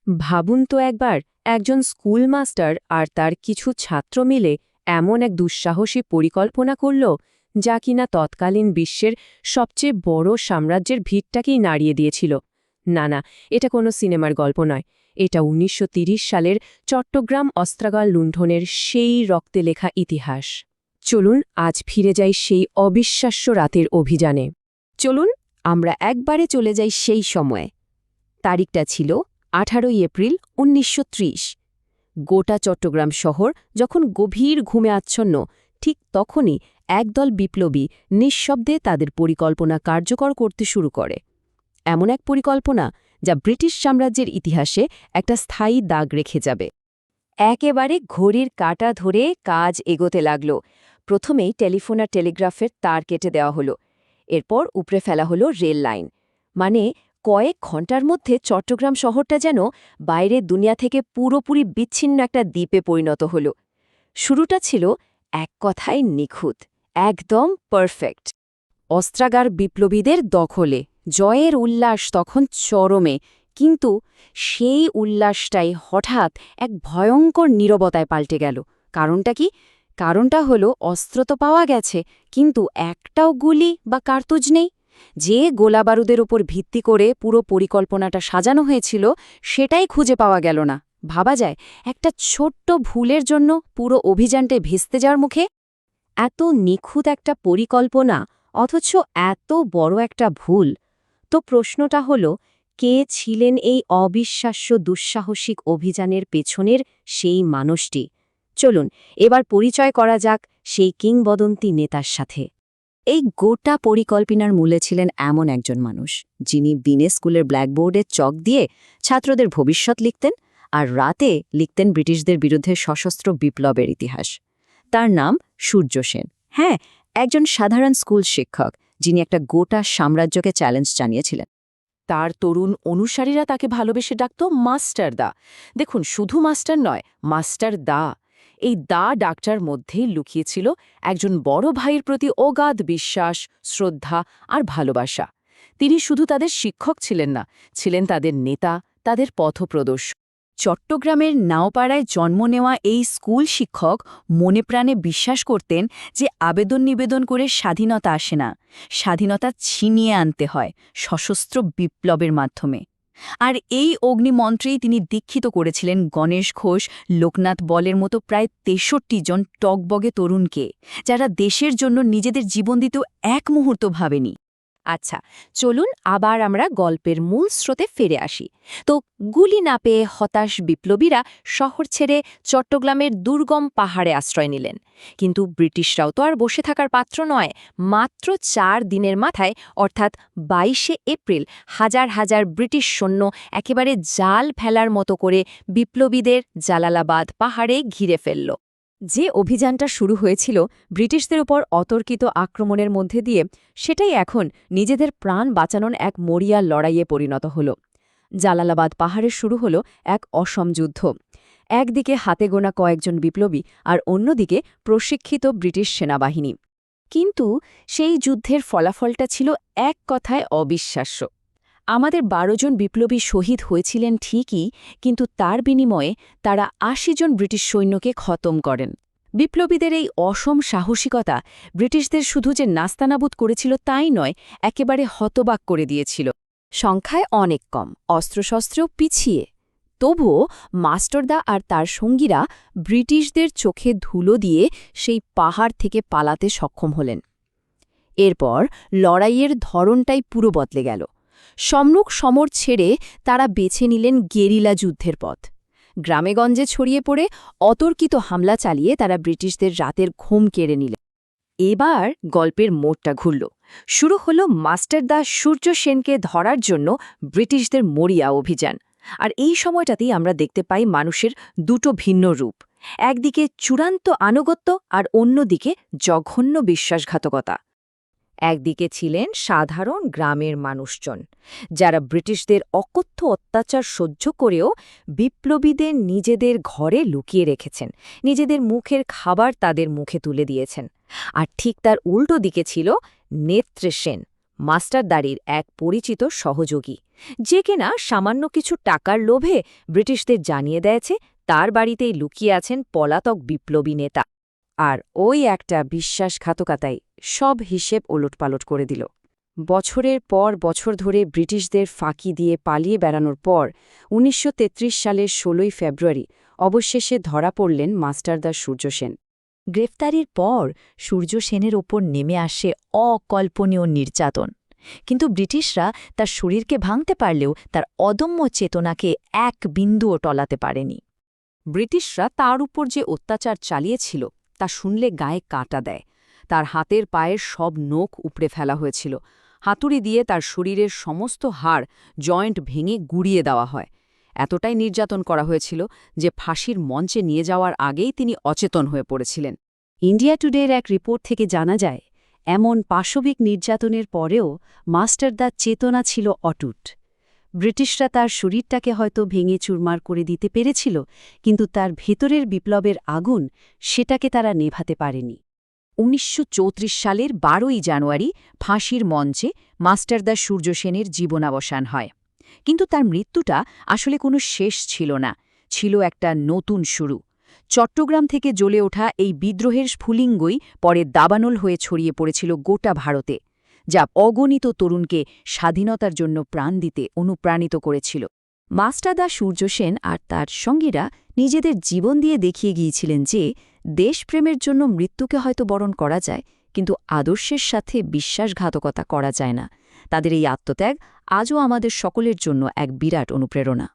ভাবুন তো একবার, একজন স্কুল মাস্টার আর তার কিছু ছাত্র মিলে এমন এক দুঃসাহসী পরিকল্পনা করল, যা কিনা তৎকালীন বিশ্বের সবচেয়ে বড় সাম্রাজ্যের ভিতটাকেই নাড়িয়ে দিয়েছিল। না না, এটা কোনো সিনেমার গল্প নয়, এটা ১৯৩০ সালের চট্টগ্রাম অস্ত্রাগার লুণ্ঠনের সেই রক্তে লেখা ইতিহাস। চলুন আজ ফিরে যাই সেই অবিশ্বাস্য রাতের অভিযানে। চলুন আমরা একবারে চলে যাই সেই সময়ে। তারিখটা ছিল ১৮ এপ্রিল ১৯৩০। গোটা চট্টগ্রাম শহর যখন গভীর ঘুমে আচ্ছন্ন, ঠিক তখনই একদল বিপ্লবী নিঃশব্দে তাদের পরিকল্পনা কার্যকর করতে শুরু করে। এমন এক পরিকল্পনা যা ব্রিটিশ সাম্রাজ্যের ইতিহাসে একটা স্থায়ী দাগ রেখে যাবে। একেবারে ঘড়ির কাঁটা ধরে কাজ এগোতে লাগল। প্রথমেই টেলিফোন আর টেলিগ্রাফের তার কেটে দেওয়া হলো। এরপর উপড়ে ফেলা হলো রেল লাইন। মানে কয়েক ঘণ্টার মধ্যে চট্টগ্রাম শহরটা যেন বাইরের দুনিয়া থেকে পুরোপুরি বিচ্ছিন্ন একটা দ্বীপে পরিণত হল। শুরুটা ছিল এক কথায় নিখুঁত, একদম পারফেক্ট। অস্ত্রাগার বিপ্লবীদের দখলে, জয়ের উল্লাস তখন চরমে। কিন্তু সেই উল্লাসটাই হঠাৎ এক ভয়ঙ্কর নীরবতায় পাল্টে গেল। কারণটা কি? কারণটা হলো অস্ত্র তো পাওয়া গেছে, কিন্তু একটাও গুলি বা কার্তুজ নেই। যে গোলাবারুদের ওপর ভিত্তি করে পুরো পরিকল্পনাটা সাজানো হয়েছিল, সেটাই খুঁজে পাওয়া গেল না। ভাবা যায়, একটা ছোট্ট ভুলের জন্য পুরো অভিযানটা ভেস্তে যাওয়ার মুখে। এত নিখুঁত একটা পরিকল্পনা, অথচ এত বড় একটা ভুল। তো প্রশ্নটা হলো, কে ছিলেন এই অবিশ্বাস্য দুঃসাহসিক অভিযানের পেছনের সেই মানুষটি? চলুন এবার পরিচয় করা যাক সেই কিংবদন্তি নেতার সাথে। এই গোটা পরিকল্পনার মূলে ছিলেন এমন একজন মানুষ, যিনি দিনে স্কুলের ব্ল্যাকবোর্ডে চক দিয়ে ছাত্রদের ভবিষ্যৎ লিখতেন, আর রাতে লিখতেন ব্রিটিশদের বিরুদ্ধে সশস্ত্র বিপ্লবের ইতিহাস। তার নাম সূর্য সেন। হ্যাঁ, একজন সাধারণ স্কুল শিক্ষক, যিনি একটা গোটা সাম্রাজ্যকে চ্যালেঞ্জ জানিয়েছিলেন। তার তরুণ অনুসারীরা তাকে ভালোবেসে ডাকত মাস্টার দা। দেখুন, শুধু মাস্টার নয়, মাস্টার দা। এই দা ডাকটার মধ্যেই লুকিয়েছিল একজন বড় ভাইয়ের প্রতি অগাধ বিশ্বাস, শ্রদ্ধা আর ভালোবাসা। তিনি শুধু তাদের শিক্ষক ছিলেন না, ছিলেন তাদের নেতা, তাদের পথপ্রদর্শক। চট্টগ্রামের নাওপাড়ায় জন্ম নেওয়া এই স্কুল শিক্ষক মনে প্রাণে বিশ্বাস করতেন যে আবেদন নিবেদন করে স্বাধীনতা আসে না, স্বাধীনতা ছিনিয়ে আনতে হয় সশস্ত্র বিপ্লবের মাধ্যমে। আর এই অগ্নিমন্ত্রেই তিনি দীক্ষিত করেছিলেন গণেশ ঘোষ, লোকনাথ বলের মতো প্রায় ৬৩ জন টগবগে তরুণকে, যারা দেশের জন্য নিজেদের জীবন দিতেও এক মুহূর্ত ভাবেনি। আচ্ছা, চলুন আবার আমরা গল্পের মূল স্রোতে ফিরে আসি। তো গুলি না পেয়ে হতাশ বিপ্লবীরা শহর ছেড়ে চট্টগ্রামের দুর্গম পাহাড়ে আশ্রয় নিলেন। কিন্তু ব্রিটিশরাও তো আর বসে থাকার পাত্র নয়। মাত্র ৪ দিনের মাথায়, অর্থাৎ ২২শে এপ্রিল, হাজার হাজার ব্রিটিশ সৈন্য একেবারে জাল ফেলার মতো করে বিপ্লবীদের জালালাবাদ পাহাড়ে ঘিরে ফেলল। যে অভিযানটা শুরু হয়েছিল ব্রিটিশদের উপর অতর্কিত আক্রমণের মধ্যে দিয়ে, সেটাই এখন নিজেদের প্রাণ বাঁচানোর এক মরিয়া লড়াইয়ে পরিণত হল। জালালাবাদ পাহাড়ে শুরু হল এক অসম যুদ্ধ। একদিকে হাতে গোনা কয়েকজন বিপ্লবী, আর অন্যদিকে প্রশিক্ষিত ব্রিটিশ সেনাবাহিনী। কিন্তু সেই যুদ্ধের ফলাফলটা ছিল এক কথায় অবিশ্বাস্য। আমাদের ১২ জন বিপ্লবী শহীদ হয়েছিলেন ঠিকই, কিন্তু তার বিনিময়ে তারা ৮০ জন ব্রিটিশ সৈন্যকে খতম করেন। বিপ্লবীদের এই অসম সাহসিকতা ব্রিটিশদের শুধু যে নাস্তানাবুদ করেছিল তাই নয়, একেবারে হতবাক করে দিয়েছিল। সংখ্যায় অনেক কম, অস্ত্রশস্ত্রেও পিছিয়ে। তবুও মাস্টারদা আর তার সঙ্গীরা ব্রিটিশদের চোখে ধুলো দিয়ে সেই পাহাড় থেকে পালাতে সক্ষম হলেন। এরপর লড়াইয়ের ধরনটাই পুরো বদলে গেল। সম্মুখ সমর ছেড়ে তারা বেছে নিলেন গেরিলা যুদ্ধের পথ। গ্রামেগঞ্জে ছড়িয়ে পড়ে অতর্কিত হামলা চালিয়ে তারা ব্রিটিশদের রাতের ঘুম কেড়ে নিলেন। এবার গল্পের মোড়টা ঘুরল। শুরু হল মাস্টারদা সূর্য সেনকে ধরার জন্য ব্রিটিশদের মরিয়া অভিযান। আর এই সময়টাতেই আমরা দেখতে পাই মানুষের দুটো ভিন্ন রূপ। একদিকে চূড়ান্ত আনুগত্য, আর অন্যদিকে জঘন্য বিশ্বাসঘাতকতা। একদিকে ছিলেন সাধারণ গ্রামের মানুষজন, যারা ব্রিটিশদের অকথ্য অত্যাচার সহ্য করেও বিপ্লবীদের নিজেদের ঘরে লুকিয়ে রেখেছেন, নিজেদের মুখের খাবার তাদের মুখে তুলে দিয়েছেন। আর ঠিক তার উল্টো দিকে ছিল নেত্রে সেন, মাস্টারদারির এক পরিচিত সহযোগী, যে কিনা সামান্য কিছু টাকার লোভে ব্রিটিশদের জানিয়ে দেয়ছে তার বাড়িতেই লুকিয়ে আছেন পলাতক বিপ্লবী নেতা। আর ওই একটা বিশ্বাসঘাতকতাই সব হিসেব ওলটপালট করে দিল। বছরের পর বছর ধরে ব্রিটিশদের ফাঁকি দিয়ে পালিয়ে বেড়ানোর পর ১৯৩৩ সালের ১৬ই ফেব্রুয়ারি অবশেষে ধরা পড়লেন মাস্টারদা সূর্য সেন। গ্রেফতারির পর সূর্য সেনের ওপর নেমে আসে অকল্পনীয় নির্যাতন, কিন্তু ব্রিটিশরা তার শরীরকে ভাঙতে পারলেও তার অদম্য চেতনাকে এক বিন্দুও টলাতে পারেনি। ব্রিটিশরা তার উপর যে অত্যাচার চালিয়েছিল তা শুনলে গায়ে কাঁটা দেয়। তার হাতের পায়ের সব নখ উপড়ে ফেলা হয়েছিল, হাতুড়ি দিয়ে তার শরীরের সমস্ত হাড় জয়েন্ট ভেঙে গুঁড়িয়ে দেওয়া হয়। এতটাই নির্যাতন করা হয়েছিল যে ফাঁসির মঞ্চে নিয়ে যাওয়ার আগেই তিনি অচেতন হয়ে পড়েছিলেন। ইন্ডিয়া টুডের এক রিপোর্ট থেকে জানা যায়, এমন পাশবিক নির্যাতনের পরেও মাস্টারদার চেতনা ছিল অটুট। ব্রিটিশরা তার শরীরটাকে হয়তো ভেঙে চুরমার করে দিতে পেরেছিল, কিন্তু তার ভেতরের বিপ্লবের আগুন সেটাকে তারা নেভাতে পারেনি। ১৯৩৪ সালের ১২ই জানুয়ারি ফাঁসির মঞ্চে মাস্টারদা সূর্য সেনের জীবনাবসান হয়। কিন্তু তার মৃত্যুটা আসলে কোনো শেষ ছিল না, ছিল একটা নতুন শুরু। চট্টগ্রাম থেকে জ্বলে ওঠা এই বিদ্রোহের স্ফুলিঙ্গই পরে দাবানল হয়ে ছড়িয়ে পড়েছিল গোটা ভারতে, যা অগণিত তরুণকে স্বাধীনতার জন্য প্রাণ দিতে অনুপ্রাণিত করেছিল। মাস্টারদা সূর্য সেন আর তার সঙ্গীরা নিজেদের জীবন দিয়ে দেখিয়ে গিয়েছিলেন যে দেশপ্রেমের জন্য মৃত্যুকে হয়তো বরণ করা যায়, কিন্তু আদর্শের সাথে বিশ্বাসঘাতকতা করা যায় না। তাদের এই আত্মত্যাগ আজও আমাদের সকলের জন্য এক বিরাট অনুপ্রেরণা।